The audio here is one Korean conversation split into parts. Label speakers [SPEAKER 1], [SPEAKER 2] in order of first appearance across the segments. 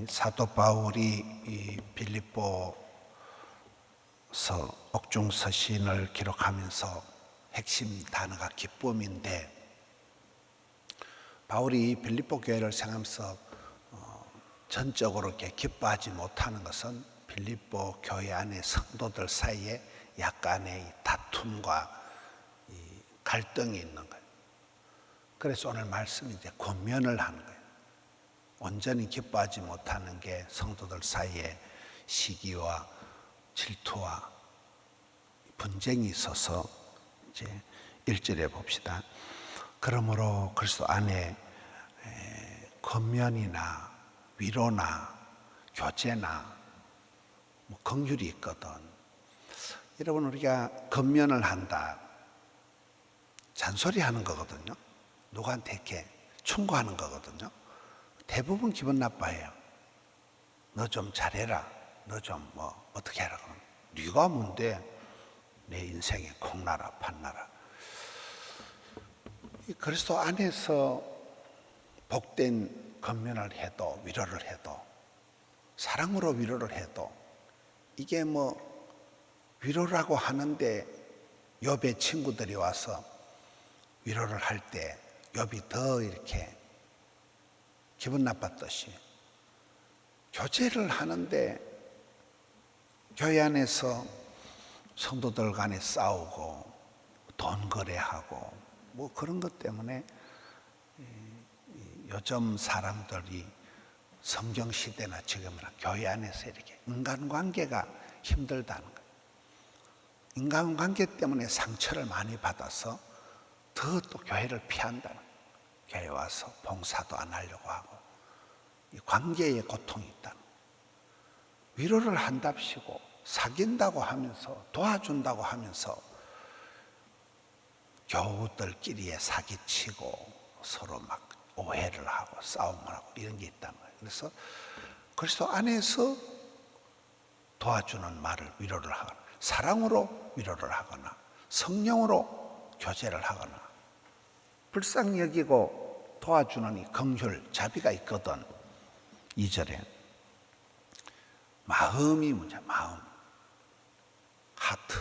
[SPEAKER 1] 사도 바울이 이 빌립보서 옥중서신을 기록하면서 핵심 단어가 기쁨인데, 바울이 빌립보 교회를 생각하면서 전적으로 이렇게 기뻐하지 못하는 것은 빌립보 교회 안의 성도들 사이에 약간의 다툼과 갈등이 있는 거예요. 그래서 오늘 말씀이 이제 권면을 하는 거예요. 온전히 기뻐하지 못하는 게 성도들 사이에 시기와 질투와 분쟁이 있어서 이제 1절에 봅시다. 그러므로 그리스도 안에 권면이나 위로나 교제나 긍휼이 있거든. 여러분, 우리가 권면을 한다, 잔소리하는 거거든요. 누구한테 이렇게 충고하는 거거든요. 대부분 기분 나빠해요. 너 좀 잘해라. 너 좀 어떻게 해라. 네가 뭔데 내 인생에 콩나라 판나라. 그리스도 안에서 복된 권면을 해도, 위로를 해도, 사랑으로 위로를 해도, 이게 위로라고 하는데 욥의 친구들이 와서 위로를 할 때 욥이 더 이렇게 기분 나빴듯이, 교제를 하는데 교회 안에서 성도들 간에 싸우고 돈 거래하고 그런 것 때문에 요즘 사람들이 성경시대나 지금이나 교회 안에서 이렇게 인간관계가 힘들다는 거예요. 인간관계 때문에 상처를 많이 받아서 더 또 교회를 피한다는 거예요. 교회 와서 봉사도 안 하려고 하고, 이 관계에 고통이 있다는 거예요. 위로를 한답시고 사귄다고 하면서, 도와준다고 하면서 교우들끼리에 사기치고 서로 막 오해를 하고 싸움을 하고 이런 게 있다는 거예요. 그래서 그리스도 안에서 도와주는 말을, 위로를 하거나, 사랑으로 위로를 하거나, 성령으로 교제를 하거나, 불쌍히 여기고 도와주는 이 긍휼, 자비가 있거든. 2절에 마음이 문제야. 마음, 하트,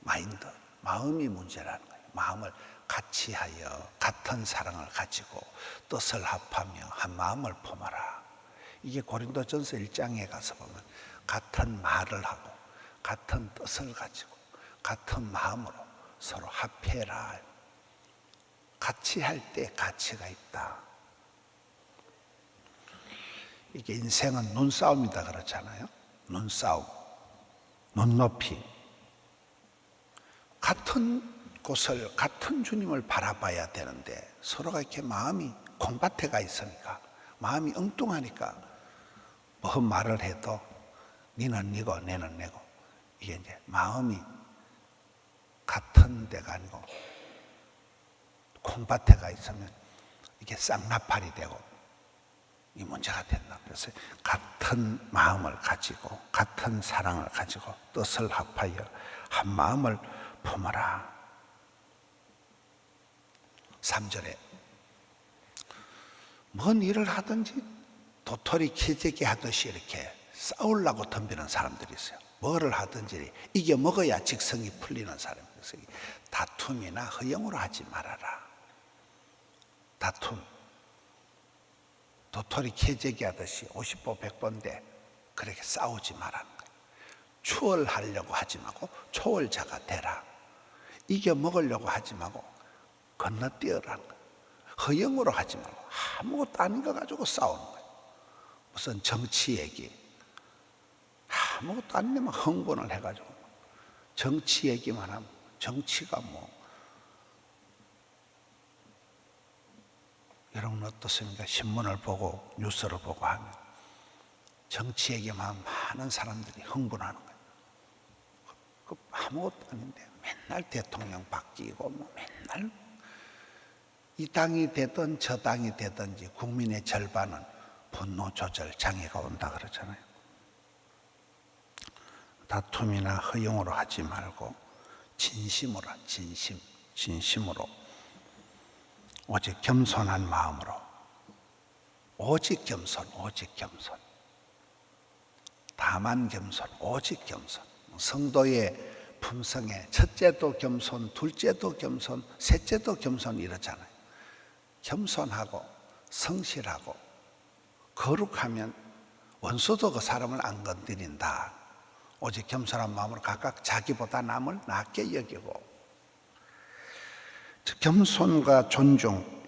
[SPEAKER 1] 마인드, 마음이 문제라는 거예요. 마음을 같이 하여 같은 사랑을 가지고 뜻을 합하며 한 마음을 품어라. 이게 고린도전서 1장에 가서 보면 같은 말을 하고 같은 뜻을 가지고 같은 마음으로 서로 합해라. 같이 할 때 가치가 있다. 이게 인생은 눈싸움이다 그러잖아요. 눈싸움, 눈높이. 같은 곳을, 같은 주님을 바라봐야 되는데 서로가 이렇게 마음이 공밭에 가 있으니까, 마음이 엉뚱하니까 뭐 말을 해도 니는 니고 내는 내고, 이게 이제 마음이 같은 데가 아니고 콩밭에 가 있으면 이게 쌍나팔이 되고 이 문제가 된다. 그래서 같은 마음을 가지고 같은 사랑을 가지고 뜻을 합하여 한 마음을 품어라. 3절에 뭔 일을 하든지 도토리 키재기 하듯이 이렇게 싸우려고 덤비는 사람들이 있어요. 뭐를 하든지 이겨 먹어야 직성이 풀리는 사람이 있어요. 다툼이나 허영으로 하지 말아라. 다툼, 도토리 키재기 하듯이 50보 100보인데 그렇게 싸우지 말라는 거예요. 추월하려고 하지 말고 초월자가 되라. 이겨 먹으려고 하지 말고 건너뛰어라는 거예요. 허영으로 하지 말고 아무것도 아닌 거 가지고 싸우는 거예요. 무슨 정치 얘기, 아무것도 아니면 흥분을 해가지고 정치 얘기만 하면, 정치가 여러분 어떻습니까? 신문을 보고 뉴스를 보고 하면 정치 얘기만 하면 많은 사람들이 흥분하는 거예요. 아무것도 아닌데 맨날 대통령 바뀌고 맨날 이 당이 되든 저 당이 되든지 국민의 절반은 분노 조절 장애가 온다 그러잖아요. 다툼이나 허용으로 하지 말고 진심으로, 진심으로 오직 겸손한 마음으로 오직 겸손, 오직 겸손. 다만 겸손, 오직 겸손. 성도의 품성에 첫째도 겸손, 둘째도 겸손, 셋째도 겸손 이러잖아요. 겸손하고 성실하고 거룩하면 원수도 그 사람을 안 건드린다. 오직 겸손한 마음으로 각각 자기보다 남을 낮게 여기고, 겸손과 존중,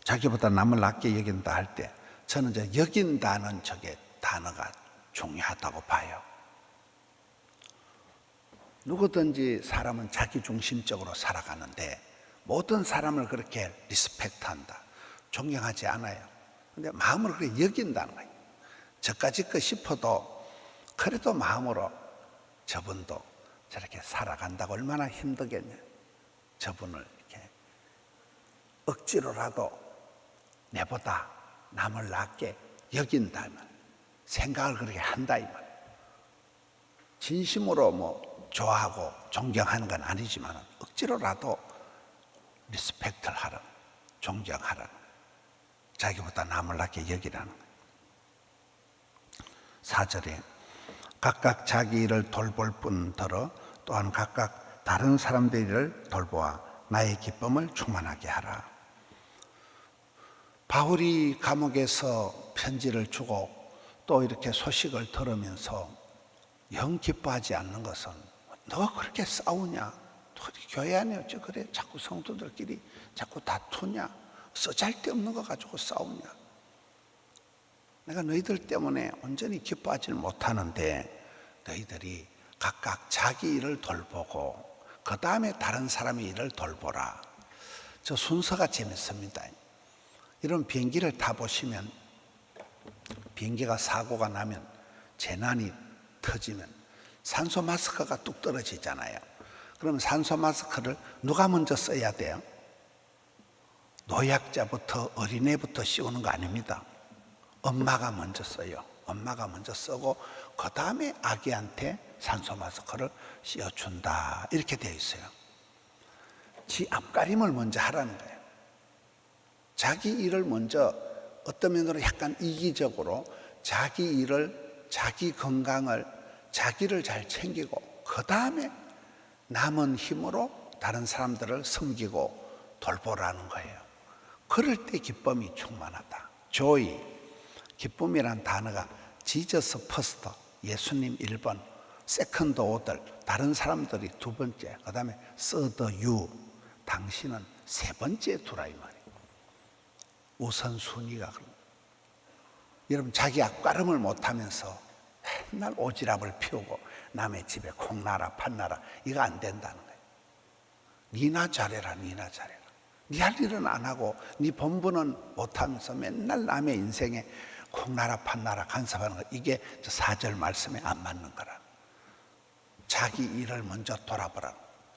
[SPEAKER 1] 자기보다 남을 낮게 여긴다 할 때 저는 이제 여긴다는 저게 단어가 중요하다고 봐요. 누구든지 사람은 자기중심적으로 살아가는데 모든 사람을 그렇게 리스펙트한다, 존경하지 않아요. 근데 마음으로 그렇게 여긴다는 거예요. 저까짓 거 싶어도 그래도 마음으로 저분도 저렇게 살아간다고 얼마나 힘들겠냐. 저분을 이렇게 억지로라도 내보다 남을 낮게 여긴다면, 생각을 그렇게 한다 이 말. 진심으로 뭐 좋아하고 존경하는 건 아니지만 억지로라도 리스펙트를 하라, 존경하라, 자기보다 남을 낮게 여기라는 거예요. 4절에 각각 자기 일을 돌볼 뿐더러 또한 각각 다른 사람들의 일을 돌보아 나의 기쁨을 충만하게 하라. 바울이 감옥에서 편지를 주고 또 이렇게 소식을 들으면서 영 기뻐하지 않는 것은, 너가 그렇게 싸우냐? 교회 안에 어째 그래? 자꾸 성도들끼리 자꾸 다투냐? 쓰잘데없는 거 가지고 싸우냐? 내가 너희들 때문에 온전히 기뻐하지 못하는데 너희들이 각각 자기 일을 돌보고 그 다음에 다른 사람의 일을 돌보라. 저 순서가 재밌습니다. 이런 비행기를 타보시면, 비행기가 사고가 나면, 재난이 터지면 산소 마스크가 뚝 떨어지잖아요. 그럼 산소 마스크를 누가 먼저 써야 돼요? 노약자부터 어린애부터 씌우는 거 아닙니다. 엄마가 먼저 써요. 엄마가 먼저 쓰고 그 다음에 아기한테 산소 마스크를 씌워준다, 이렇게 되어 있어요. 지 앞가림을 먼저 하라는 거예요. 자기 일을 먼저, 어떤 면으로 약간 이기적으로 자기 일을, 자기 건강을, 자기를 잘 챙기고 그 다음에 남은 힘으로 다른 사람들을 섬기고 돌보라는 거예요. 그럴 때 기쁨이 충만하다. joy, 기쁨이란 단어가 Jesus first, 예수님 1번, second order, 다른 사람들이 두 번째, 그 다음에 third you, 당신은 세 번째 두라 이 말이에요. 우선순위가. 여러분, 자기 앞가름을 못하면서 맨날 오지랖을 피우고 남의 집에 콩나라 팥나라, 이거 안 된다는 거예요. 니나 잘해라, 니나 잘해라. 니 할 일은 안 하고 니 본분은 못하면서 맨날 남의 인생에 콩나라 팥나라 간섭하는 거, 이게 4절 말씀에 안 맞는 거라. 자기 일을 먼저 돌아보라.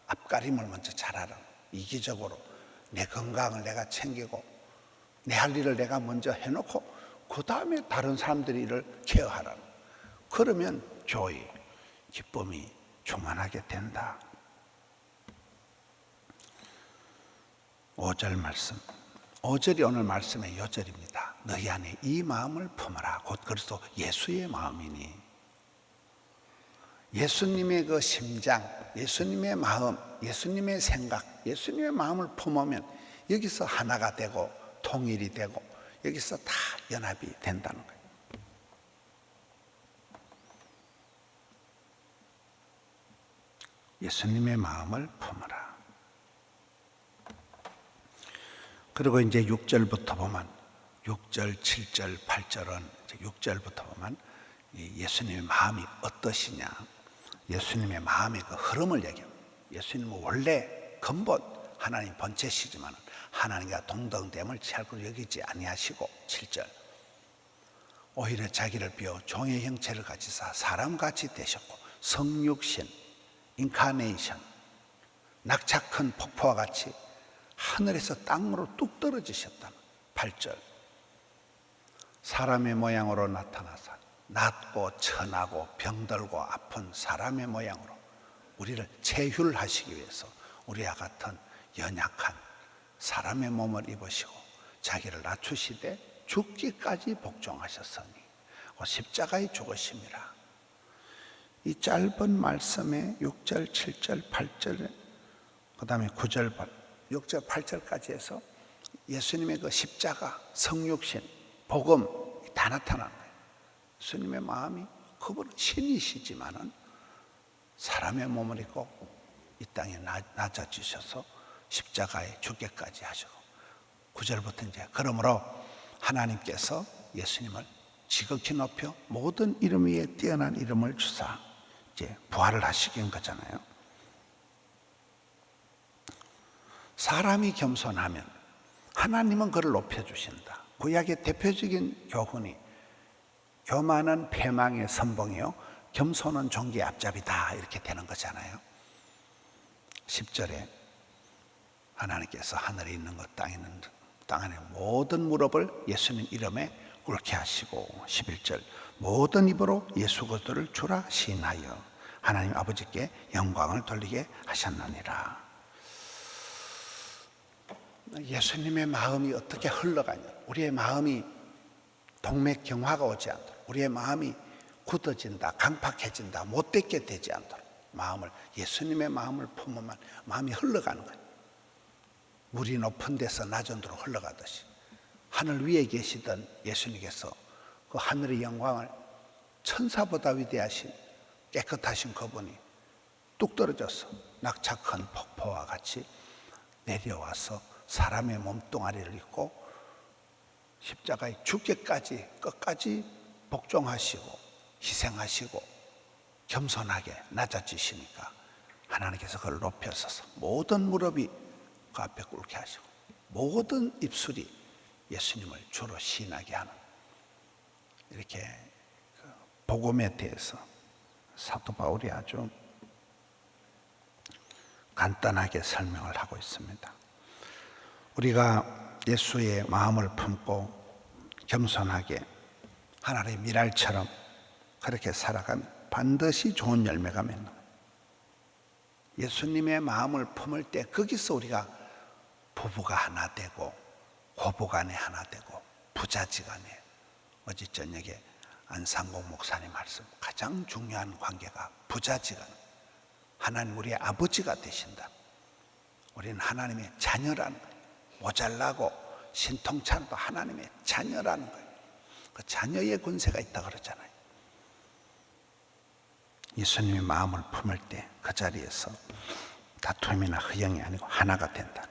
[SPEAKER 1] 앞가림을 먼저 잘하라. 이기적으로 내 건강을 내가 챙기고 내 할 일을 내가 먼저 해놓고 그 다음에 다른 사람들의 일을 케어하라. 그러면 joy, 기쁨이 충만하게 된다. 5절 말씀, 5절이 오늘 말씀의 요절입니다. 너희 안에 이 마음을 품어라. 곧 그리스도 예수의 마음이니. 예수님의 그 심장, 예수님의 마음, 예수님의 생각, 예수님의 마음을 품으면 여기서 하나가 되고 통일이 되고 여기서 다 연합이 된다는 거예요. 예수님의 마음을 품어라. 그리고 이제 6절부터 보면, 6절, 7절, 8절은 6절부터 보면 예수님의 마음이 어떠시냐, 예수님의 마음의 그 흐름을 얘기합니다. 예수님은 원래 근본 하나님 본체시지만 하나님과 동등됨을 취할고 여기지 아니하시고, 7절, 오히려 자기를 비워 종의 형체를 가지사 사람같이 되셨고 성육신, 인카네이션, 낙차 큰 폭포와 같이 하늘에서 땅으로 뚝 떨어지셨다. 8절, 사람의 모양으로 나타나사 낮고 천하고 병들고 아픈 사람의 모양으로 우리를 체휼하시기 위해서 우리와 같은 연약한 사람의 몸을 입으시고 자기를 낮추시되 죽기까지 복종하셨으니 십자가의 죽으심이라. 이 짧은 말씀에 6절, 7절, 8절, 그 다음에 9절, 6절, 8절까지 해서 예수님의 그 십자가, 성육신, 복음 다 나타난 거예요. 예수님의 마음이, 그분은 신이시지만은 사람의 몸을 입고 이 땅에 낮아지셔서 십자가에 죽기까지 하시고, 9절부터 이제 그러므로 하나님께서 예수님을 지극히 높여 모든 이름 위에 뛰어난 이름을 주사 이제 부활을 하시긴 거잖아요. 사람이 겸손하면 하나님은 그를 높여주신다. 구약의 대표적인 교훈이 교만은 패망의 선봉이요 겸손은 존귀의 앞잡이다, 이렇게 되는 거잖아요. 10절에 하나님께서 하늘에 있는 것, 땅에 있는 것, 땅 안에 모든 무릎을 예수님 이름에 꿇게 하시고, 11절 모든 입으로 예수 그리스도를 주라 시인하여 하나님 아버지께 영광을 돌리게 하셨느니라. 예수님의 마음이 어떻게 흘러가냐, 우리의 마음이 동맥경화가 오지 않도록, 우리의 마음이 굳어진다, 강팍해진다, 못되게 되지 않도록 마음을, 예수님의 마음을 품으면 마음이 흘러가는 거예요. 물이 높은 데서 낮은 데로 흘러가듯이 하늘 위에 계시던 예수님께서 그 하늘의 영광을, 천사보다 위대하신 깨끗하신 그분이 뚝 떨어져서 낙차 큰 폭포와 같이 내려와서 사람의 몸뚱아리를 입고 십자가에 죽기까지 끝까지 복종하시고 희생하시고 겸손하게 낮아지시니까 하나님께서 그를 높여서서 모든 무릎이 그 앞에 꿇게 하시고 모든 입술이 예수님을 주로 시인하게 하는, 이렇게 복음에 대해서 사도 바울이 아주 간단하게 설명을 하고 있습니다. 우리가 예수의 마음을 품고 겸손하게 하나님의 미랄처럼 그렇게 살아가면 반드시 좋은 열매가 맺는 거예요. 예수님의 마음을 품을 때 거기서 우리가 부부가 하나 되고 고부간에 하나 되고 부자지간에, 어제 저녁에 안상공 목사님 말씀, 가장 중요한 관계가 부자지간, 하나님 우리의 아버지가 되신다. 우리는 하나님의 자녀라는 거예요. 모자라고 신통찮아도 하나님의 자녀라는 거예요. 그 자녀의 권세가 있다 그러잖아요. 예수님의 마음을 품을 때 그 자리에서 다툼이나 허영이 아니고 하나가 된다.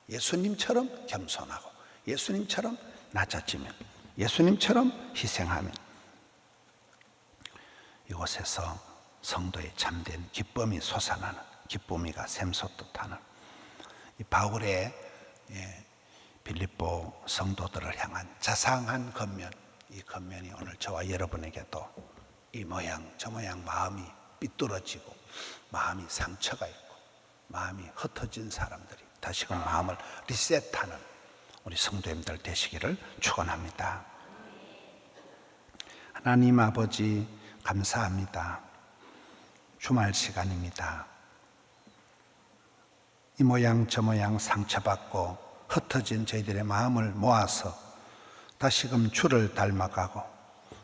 [SPEAKER 1] 예수님처럼 겸손하고 예수님처럼 낮아지면, 예수님처럼 희생하면 이곳에서 성도의 참된 기쁨이 솟아나는, 기쁨이가 샘솟듯하는 이 바울의 빌립보 성도들을 향한 자상한 권면, 이 권면이 오늘 저와 여러분에게도 이 모양 저 모양 마음이 삐뚤어지고 마음이 상처가 있고 마음이 흩어진 사람들이 다시금 마음을 리셋하는 우리 성도님들 되시기를 축원합니다. 하나님 아버지 감사합니다. 주말 시간입니다. 이 모양 저 모양 상처받고 흩어진 저희들의 마음을 모아서 다시금 주를 닮아가고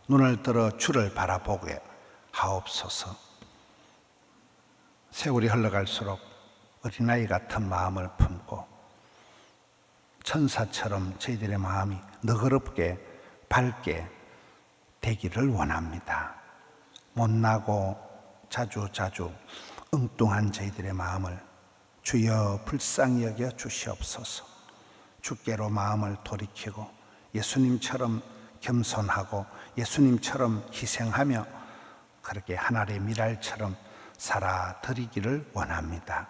[SPEAKER 1] 눈을 들어 주를 바라보게 하옵소서. 세월이 흘러갈수록 어린아이 같은 마음을 품고 천사처럼 저희들의 마음이 너그럽게 밝게 되기를 원합니다. 못나고 자주 엉뚱한 저희들의 마음을 주여 불쌍히 여겨 주시옵소서. 주께로 마음을 돌이키고 예수님처럼 겸손하고 예수님처럼 희생하며 그렇게 하나님의 미랄처럼 살아드리기를 원합니다.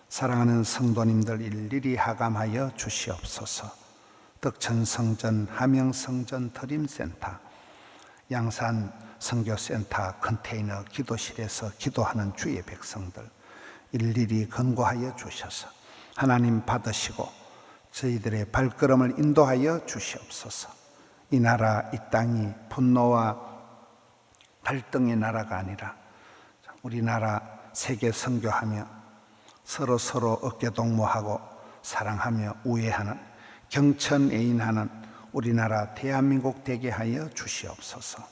[SPEAKER 1] 사랑하는 성도님들 일일이 하감하여 주시옵소서. 덕천성전, 함영성전 드림센터, 양산 선교센터 컨테이너 기도실에서 기도하는 주의 백성들 일일이 건고하여 주셔서 하나님 받으시고 저희들의 발걸음을 인도하여 주시옵소서. 이 나라 이 땅이 분노와 갈등의 나라가 아니라 우리나라 세계 선교하며 서로 어깨동무하고 사랑하며 우애하는, 경천애인하는 우리나라 대한민국 되게 하여 주시옵소서.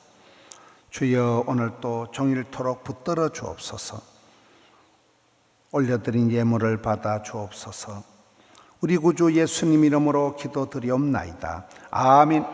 [SPEAKER 1] 주여, 오늘도 종일토록 붙들어 주옵소서. 올려드린 예물을 받아 주옵소서. 우리 구주 예수님 이름으로 기도드리옵나이다. 아멘.